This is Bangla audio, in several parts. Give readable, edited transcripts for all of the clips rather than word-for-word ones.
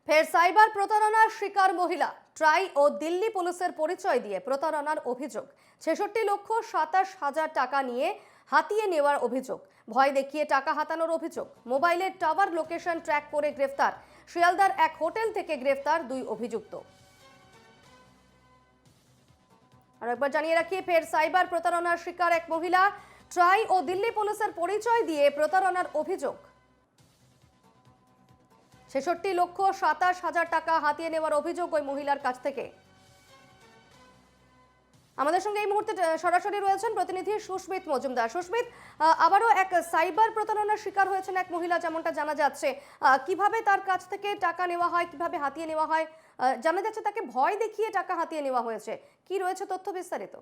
ফের সাইবার প্রতারণার শিকার মহিলা। ট্রাই ও দিল্লি পুলিশের পরিচয় দিয়ে প্রতারণার অভিযোগ। ৬৬,২৭,০০০ টাকা নিয়ে হাতিয়ে নেওয়ার অভিযোগ। ভয় দেখিয়ে টাকা হাতানোর অভিযোগ। মোবাইলের টাওয়ার লোকেশন ট্র্যাক করে গ্রেফতার। শিয়ালদার এক হোটেল থেকে গ্রেফতার ২ অভিযুক্ত। আর একবার জানিয়ে রাখি, ফের সাইবার প্রতারণার শিকার এক মহিলা। ট্রাই ও দিল্লি পুলিশের পরিচয় দিয়ে প্রতারণার অভিযোগ। ৬৬,২৭,০০০ টাকা হাতিয়ে নেওয়ার অভিযোগ ওই মহিলার কাছ থেকে। আমাদের সঙ্গে এই মুহূর্তে সরাসরি রয়েছেন প্রতিনিধি সুস্মিত মজুমদার। সুস্মিত, আবারও এক সাইবার প্রতারণার শিকার হয়েছেন এক মহিলা, যেমনটা জানা যাচ্ছে। কিভাবে তার কাছ থেকে টাকা নেওয়া হয়, কিভাবে হাতিয়ে নেওয়া হয়? জানা যাচ্ছে তাকে ভয় দেখিয়ে টাকা হাতিয়ে নেওয়া হয়েছে। কি রয়েছে তথ্য বিস্তারিত?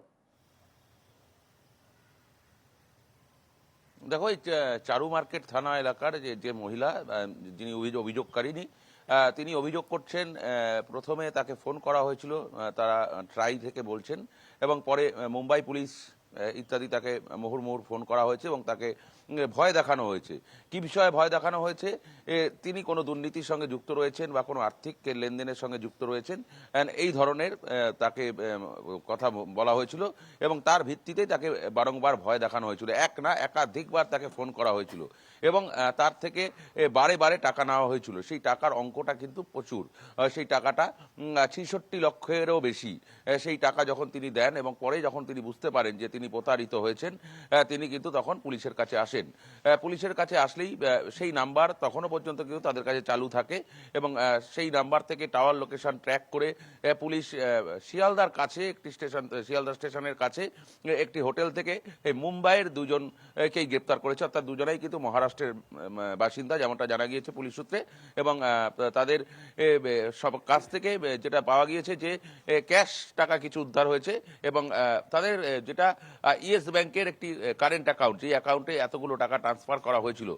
দেখো, এই চারু মার্কেট থানা এলাকার যে মহিলা, যিনি অভিযোগকারিনী, তিনি অভিযোগ করছেন প্রথমে তাকে ফোন করা হয়েছিল, তারা ট্রাই থেকে বলছেন, এবং পরে মুম্বাই পুলিশ ইত্যাদি তাকে মুহুর্মুহুর ফোন করা হয়েছে এবং তাকে ভয় দেখানো হয়েছে। কি বিষয়ে ভয় দেখানো হয়েছে? তিনি কোনো দুর্নীতির সঙ্গে যুক্ত রয়েছেন বা কোনো আর্থিক লেনদেনের সঙ্গে যুক্ত রয়েছেন, এই ধরনের তাকে কথা বলা হয়েছিল এবং তার ভিত্তিতে তাকে বারংবার ভয় দেখানো হয়েছিল। এক না একাধিকবার তাকে ফোন করা হয়েছিল এবং তার থেকে বারে বারে টাকা নেওয়া হয়েছিল। সেই টাকার অঙ্কটা কিন্তু প্রচুর, সেই টাকাটা ৬৬ লক্ষেরও বেশি। সেই টাকা যখন তিনি দেন এবং পরে যখন তিনি বুঝতে পারেন যে তিনি প্রতারিত হয়েছেন, তিনি কিন্তু তখন পুলিশের কাছে আসেন। পুলিশের কাছে আসলেই সেই নাম্বার তখনও পর্যন্ত কিন্তু তাদের কাছে চালু থাকে এবং সেই নাম্বার থেকে টাওয়ার লোকেশন ট্র্যাক করে পুলিশ শিয়ালদার কাছে একটি স্টেশন, শিয়ালদা স্টেশনের কাছে একটি হোটেল থেকে মুম্বাইয়ের দুজনকেই গ্রেপ্তার করেছে। অর্থাৎ দুজনেই কিন্তু মহারাষ্ট্রের বাসিন্দা, যেমনটা জানা গিয়েছে পুলিশ সূত্রে। এবং তাদের সব কাছ থেকে যেটা পাওয়া গিয়েছে যে ক্যাশ টাকা কিছু উদ্ধার হয়েছে এবং তাদের যেটা ইয়েস ব্যাংকের একটি কারেন্ট অ্যাকাউন্ট, যে অ্যাকাউন্টে এতগুলো টাকা ট্রান্সফার করা হয়েছিল,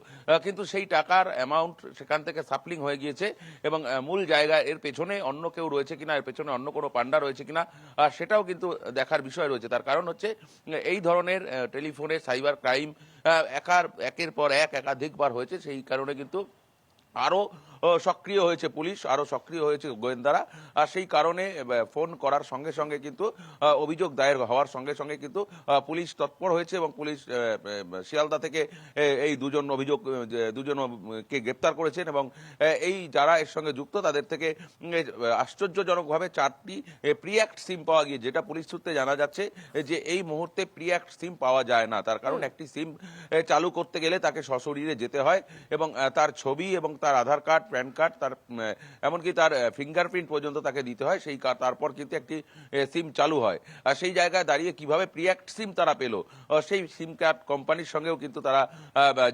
কিন্তু সেই টাকার অ্যামাউন্ট সেখান থেকে সাপলিং হয়ে গিয়েছে এবং মূল জায়গায় এর পেছনে অন্য কেউ রয়েছে কিনা, এর পেছনে অন্য কোনো পান্ডা রয়েছে কিনা, সেটাও কিন্তু দেখার বিষয় রয়েছে। তার কারণ হচ্ছে এই ধরনের টেলিফোনে সাইবার ক্রাইম একের পর একাধিকবার হয়েছে। সেই কারণে কিন্তু আরও সক্রিয় হয়েছে পুলিশ, আরও সক্রিয় হয়েছে গোয়েন্দারা। আর সেই কারণে ফোন করার সঙ্গে সঙ্গে কিন্তু অভিযোগ দায়ের হওয়ার সঙ্গে সঙ্গে কিন্তু পুলিশ তৎপর হয়েছে এবং পুলিশ শিয়ালদা থেকে এই দুজনকে গ্রেপ্তার করেছেন এবং এই যারা এর সঙ্গে যুক্ত তাদের থেকে আশ্চর্যজনকভাবে 4টি প্রি অ্যাক্ট সিম পাওয়া গিয়ে, যেটা পুলিশ সূত্রে জানা যাচ্ছে যে এই মুহূর্তে প্রি অ্যাক্ট সিম পাওয়া যায় না। তার কারণ একটি সিম চালু করতে গেলে তাকে সশরীরে যেতে হয় এবং তার ছবি এবং তার আধার কার্ড, প্যান কার্ড, তার এমনকি তার ফিঙ্গারপ্রিন্ট পর্যন্ত তাকে দিতে হয়। সেই তারপর কিন্তু একটি সিম চালু হয়। আর সেই জায়গায় দাঁড়িয়ে কিভাবে প্রি অ্যাক্ট সিম তারা পেল, সেই সিম কার্ড কোম্পানির সঙ্গেও কিন্তু তারা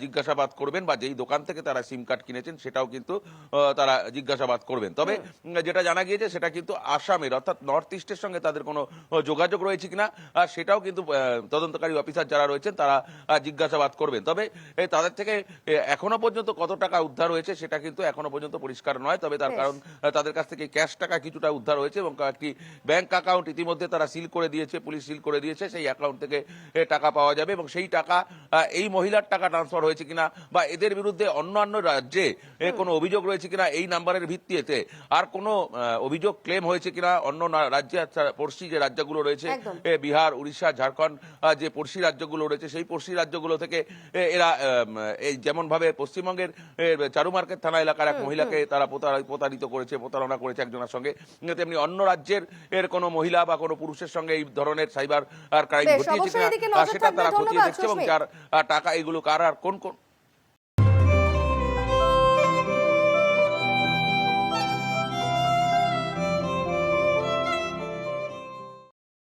জিজ্ঞাসাবাদ করবেন, বা যেই দোকান থেকে তারা সিম কার্ড কিনেছেন সেটাও কিন্তু তারা জিজ্ঞাসাবাদ করবেন। তবে যেটা জানা গিয়েছে সেটা কিন্তু আসামের, অর্থাৎ নর্থ ইস্টের সঙ্গে তাদের কোনো যোগাযোগ রয়েছে কিনা সেটাও কিন্তু তদন্তকারী অফিসার যারা রয়েছেন তারা জিজ্ঞাসাবাদ করবেন। তবে তাদের থেকে এখনো পর্যন্ত কত টাকা উদ্ধার হয়েছে সেটা কিন্তু এখনো পর্যন্ত পরিষ্কার নয়। তবে তার কারণ তাদের কাছ থেকে ক্যাশ টাকা কিছুটা উদ্ধার হয়েছে এবং কয়েকটি ব্যাংক অ্যাকাউন্ট ইতিমধ্যে তারা সিল করে দিয়েছে, পুলিশ সিল করে দিয়েছে। সেই অ্যাকাউন্ট থেকে টাকা পাওয়া যাবে এবং সেই টাকা এই মহিলার টাকা ট্রান্সফার হয়েছে কিনা বা এদের বিরুদ্ধে অন্যান্য রাজ্যে কোনো অভিযোগ রয়েছে কিনা, এই নাম্বারের ভিত্তিতে আর কোনো অভিযোগ ক্লেম হয়েছে কিনা অন্য রাজ্যে, পড়শি যে রাজ্যগুলো রয়েছে বিহার, উড়িষ্যা, ঝাড়খণ্ড, যে পড়শি রাজ্যগুলো রয়েছে সেই পড়শি রাজ্যগুলো থেকে এরা এই যেমনভাবে পশ্চিমবঙ্গের চারু মার্কেট থানা এলাকার এক মহিলাকে তারা প্রতারিত করেছে, প্রতারণা করেছে একজনের সঙ্গে, তেমনি অন্য রাজ্যের কোনো মহিলা বা কোনো পুরুষের সঙ্গে এই ধরনের সাইবার ক্রাইম ঘটিয়েছে কিনা সেটা তারা খতিয়ে দেখছে এবং যার টাকা এগুলো কার আর কোন